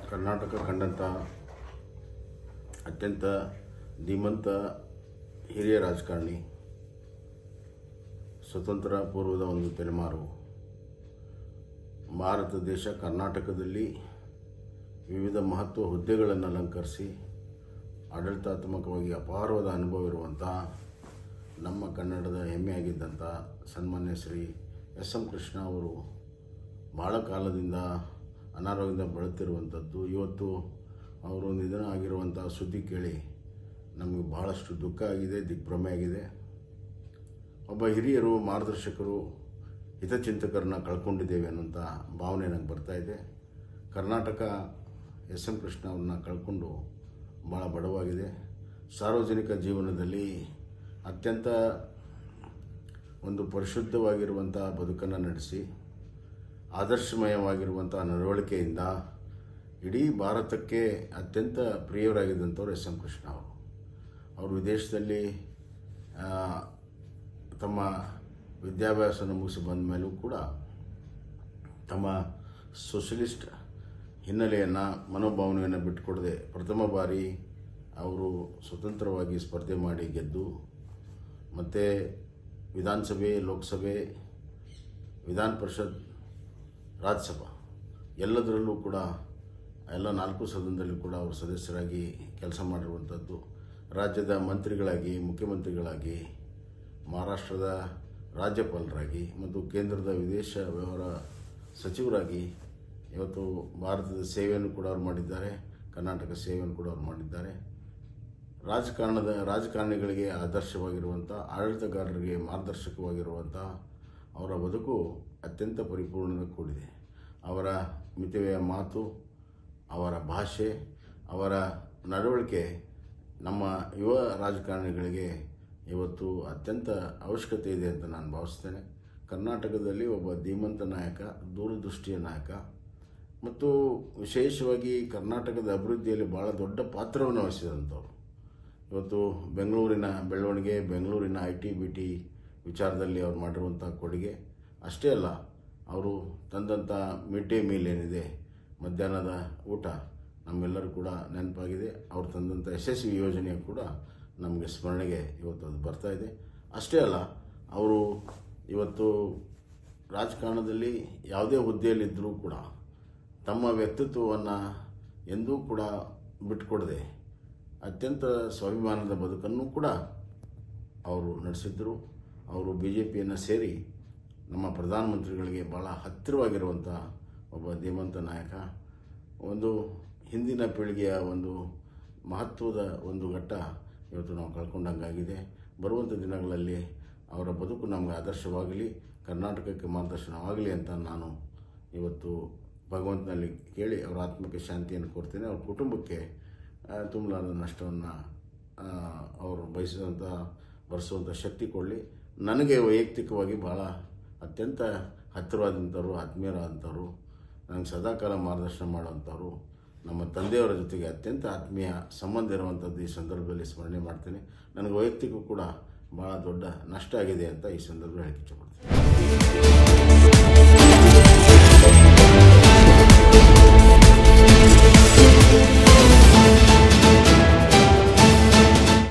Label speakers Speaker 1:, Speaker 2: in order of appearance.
Speaker 1: ಕರ್ನಾಟಕ ಕಂಡಂಥ ಅತ್ಯಂತ ಧೀಮಂತ ಹಿರಿಯ ರಾಜಕಾರಣಿ, ಸ್ವತಂತ್ರ ಪೂರ್ವದ ಒಂದು ತಲೆಮಾರು. ಭಾರತ ದೇಶ ಕರ್ನಾಟಕದಲ್ಲಿ ವಿವಿಧ ಮಹತ್ವ ಹುದ್ದೆಗಳನ್ನು ಅಲಂಕರಿಸಿ ಆಡಳಿತಾತ್ಮಕವಾಗಿ ಅಪಾರವಾದ ಅನುಭವ ಇರುವಂಥ ನಮ್ಮ ಕನ್ನಡದ ಹೆಮ್ಮೆಯಾಗಿದ್ದಂಥ ಸನ್ಮಾನ್ಯ ಶ್ರೀ ಎಸ್.ಎಂ. ಕೃಷ್ಣ ಅವರು ಭಾಳ ಕಾಲದಿಂದ ಅನಾರೋಗ್ಯದಿಂದ ಬಳಲುತ್ತಿರುವಂಥದ್ದು. ಇವತ್ತು ಅವರು ನಿಧನ ಆಗಿರುವಂಥ ಸುದ್ದಿ ಕೇಳಿ ನಮಗೆ ಬಹಳಷ್ಟು ದುಃಖ ಆಗಿದೆ, ದಿಗ್ಭ್ರಮೆ ಆಗಿದೆ. ಒಬ್ಬ ಹಿರಿಯರು, ಮಾರ್ಗದರ್ಶಕರು, ಹಿತಚಿಂತಕರನ್ನ ಕಳ್ಕೊಂಡಿದ್ದೇವೆ ಅನ್ನೋಂಥ ಭಾವನೆ ನನಗೆ ಬರ್ತಾಯಿದೆ. ಕರ್ನಾಟಕ ಎಸ್.ಎಂ. ಕೃಷ್ಣ ಅವ್ರನ್ನ ಕಳ್ಕೊಂಡು ಭಾಳ ಬಡವಾಗಿದೆ. ಸಾರ್ವಜನಿಕ ಜೀವನದಲ್ಲಿ ಅತ್ಯಂತ ಒಂದು ಪರಿಶುದ್ಧವಾಗಿರುವಂಥ ಬದುಕನ್ನು ನಡೆಸಿ ಆದರ್ಶಮಯವಾಗಿರುವಂಥ ನಡವಳಿಕೆಯಿಂದ ಇಡೀ ಭಾರತಕ್ಕೆ ಅತ್ಯಂತ ಪ್ರಿಯರಾಗಿದ್ದಂಥವ್ರು ಎಸ್.ಎಂ. ಕೃಷ್ಣ ಅವರು ವಿದೇಶದಲ್ಲಿ ತಮ್ಮ ವಿದ್ಯಾಭ್ಯಾಸವನ್ನು ಮುಗಿಸಿ ಬಂದ ಮೇಲೂ ಕೂಡ ತಮ್ಮ ಸೋಷಲಿಸ್ಟ್ ಹಿನ್ನೆಲೆಯನ್ನು, ಮನೋಭಾವನೆಯನ್ನು ಬಿಟ್ಟುಕೊಡದೆ ಪ್ರಥಮ ಬಾರಿ ಅವರು ಸ್ವತಂತ್ರವಾಗಿ ಸ್ಪರ್ಧೆ ಮಾಡಿ ಗೆದ್ದು ಮತ್ತು ವಿಧಾನಸಭೆ, ಲೋಕಸಭೆ, ವಿಧಾನ ಪರಿಷತ್, ರಾಜ್ಯಸಭಾ ಎಲ್ಲದರಲ್ಲೂ ಕೂಡ ಎಲ್ಲ 4 ಸದನದಲ್ಲೂ ಕೂಡ ಅವರು ಸದಸ್ಯರಾಗಿ ಕೆಲಸ ಮಾಡಿರುವಂಥದ್ದು. ರಾಜ್ಯದ ಮಂತ್ರಿಗಳಾಗಿ, ಮುಖ್ಯಮಂತ್ರಿಗಳಾಗಿ, ಮಹಾರಾಷ್ಟ್ರದ ರಾಜ್ಯಪಾಲರಾಗಿ ಮತ್ತು ಕೇಂದ್ರದ ವಿದೇಶ ವ್ಯವಹಾರ ಸಚಿವರಾಗಿ ಇವತ್ತು ಭಾರತದ ಸೇವೆಯನ್ನು ಕೂಡ ಅವರು ಮಾಡಿದ್ದಾರೆ. ಕರ್ನಾಟಕ ಸೇವೆಯನ್ನು ಕೂಡ ಅವರು ಮಾಡಿದ್ದಾರೆ. ರಾಜಕಾರಣಿಗಳಿಗೆ ಆದರ್ಶವಾಗಿರುವಂಥ, ಆಡಳಿತಗಾರರಿಗೆ ಮಾರ್ಗದರ್ಶಕವಾಗಿರುವಂಥ ಅವರ ಬದುಕು ಅತ್ಯಂತ ಪರಿಪೂರ್ಣ ಕೂಡಿದೆ. ಅವರ ಮಿತವ್ಯಯ ಮಾತು, ಅವರ ಭಾಷೆ, ಅವರ ನಡವಳಿಕೆ ನಮ್ಮ ಯುವ ರಾಜಕಾರಣಿಗಳಿಗೆ ಇವತ್ತು ಅತ್ಯಂತ ಅವಶ್ಯಕತೆ ಇದೆ ಅಂತ ನಾನು ಭಾವಿಸ್ತೇನೆ. ಕರ್ನಾಟಕದಲ್ಲಿ ಒಬ್ಬ ಧೀಮಂತ ನಾಯಕ, ದೂರದೃಷ್ಟಿಯ ನಾಯಕ ಮತ್ತು ವಿಶೇಷವಾಗಿ ಕರ್ನಾಟಕದ ಅಭಿವೃದ್ಧಿಯಲ್ಲಿ ಭಾಳ ದೊಡ್ಡ ಪಾತ್ರವನ್ನು ವಹಿಸಿದಂಥವ್ರು. ಇವತ್ತು ಬೆಂಗಳೂರಿನ ಬೆಳವಣಿಗೆ, ಬೆಂಗಳೂರಿನ IT-BT ವಿಚಾರದಲ್ಲಿ ಅವ್ರು ಮಾಡಿರುವಂಥ ಕೊಡುಗೆ ಅಷ್ಟೇ ಅಲ್ಲ, ಅವರು ತಂದಂಥ ಮಿಡ್ ಡೇ ಮೀಲ್ ಏನಿದೆ, ಮಧ್ಯಾಹ್ನದ ಊಟ ನಮ್ಮೆಲ್ಲರೂ ಕೂಡ ನೆನಪಾಗಿದೆ. ಅವರು ತಂದಂಥ ಯಶಸ್ವಿ ಯೋಜನೆ ಕೂಡ ನಮಗೆ ಸ್ಮರಣೆಗೆ ಇವತ್ತು ಅದು ಬರ್ತಾಯಿದೆ. ಅಷ್ಟೇ ಅಲ್ಲ, ಅವರು ಇವತ್ತು ರಾಜಕಾರಣದಲ್ಲಿ ಯಾವುದೇ ಹುದ್ದೆಯಲ್ಲಿದ್ದರೂ ಕೂಡ ತಮ್ಮ ವ್ಯಕ್ತಿತ್ವವನ್ನು ಎಂದೂ ಕೂಡ ಬಿಟ್ಟುಕೊಡದೆ ಅತ್ಯಂತ ಸ್ವಾಭಿಮಾನದ ಬದುಕನ್ನು ಕೂಡ ಅವರು ನಡೆಸಿದ್ದರು. ಅವರು BJPಯನ್ನು ಸೇರಿ ನಮ್ಮ ಪ್ರಧಾನಮಂತ್ರಿಗಳಿಗೆ ಭಾಳ ಹತ್ತಿರವಾಗಿರುವಂಥ ಒಬ್ಬ ಧೀಮಂತ ನಾಯಕ. ಒಂದು ಹಿಂದಿನ ಪೀಳಿಗೆಯ ಒಂದು ಮಹತ್ವದ ಒಂದು ಘಟ್ಟ ಇವತ್ತು ನಾವು ಕಳ್ಕೊಂಡಂಗಾಗಿದೆ. ಬರುವಂಥ ದಿನಗಳಲ್ಲಿ ಅವರ ಬದುಕು ನಮಗೆ ಆದರ್ಶವಾಗಲಿ, ಕರ್ನಾಟಕಕ್ಕೆ ಮಾರ್ಗದರ್ಶನವಾಗಲಿ ಅಂತ ನಾನು ಇವತ್ತು ಭಗವಂತನಲ್ಲಿ ಕೇಳಿ ಅವರ ಆತ್ಮಕ್ಕೆ ಶಾಂತಿಯನ್ನು ಕೋರ್ತೇನೆ. ಅವ್ರ ಕುಟುಂಬಕ್ಕೆ ತುಂಬಲಾರದ ನಷ್ಟವನ್ನು ಅವರು ಭರಿಸುವಂಥ ಶಕ್ತಿ ಕೊಡಲಿ. ನನಗೆ ವೈಯಕ್ತಿಕವಾಗಿ ಭಾಳ ಅತ್ಯಂತ ಹತ್ತಿರವಾದಂಥವ್ರು, ಆತ್ಮೀಯರಾದಂಥವ್ರು, ನನಗೆ ಸದಾಕಾಲ ಮಾರ್ಗದರ್ಶನ ಮಾಡುವಂಥವ್ರು, ನಮ್ಮ ತಂದೆಯವರ ಜೊತೆಗೆ ಅತ್ಯಂತ ಆತ್ಮೀಯ ಸಂಬಂಧ ಇರುವಂಥದ್ದು ಈ ಸಂದರ್ಭದಲ್ಲಿ ಸ್ಮರಣೆ ಮಾಡ್ತೇನೆ. ನನಗೆ ವೈಯಕ್ತಿಕ ಕೂಡ ಭಾಳ ದೊಡ್ಡ ನಷ್ಟ ಆಗಿದೆ ಅಂತ ಈ ಸಂದರ್ಭದಲ್ಲಿ ಹೇಳಕ್ಕೆ ಇಷ್ಟಪಡ್ತೀನಿ.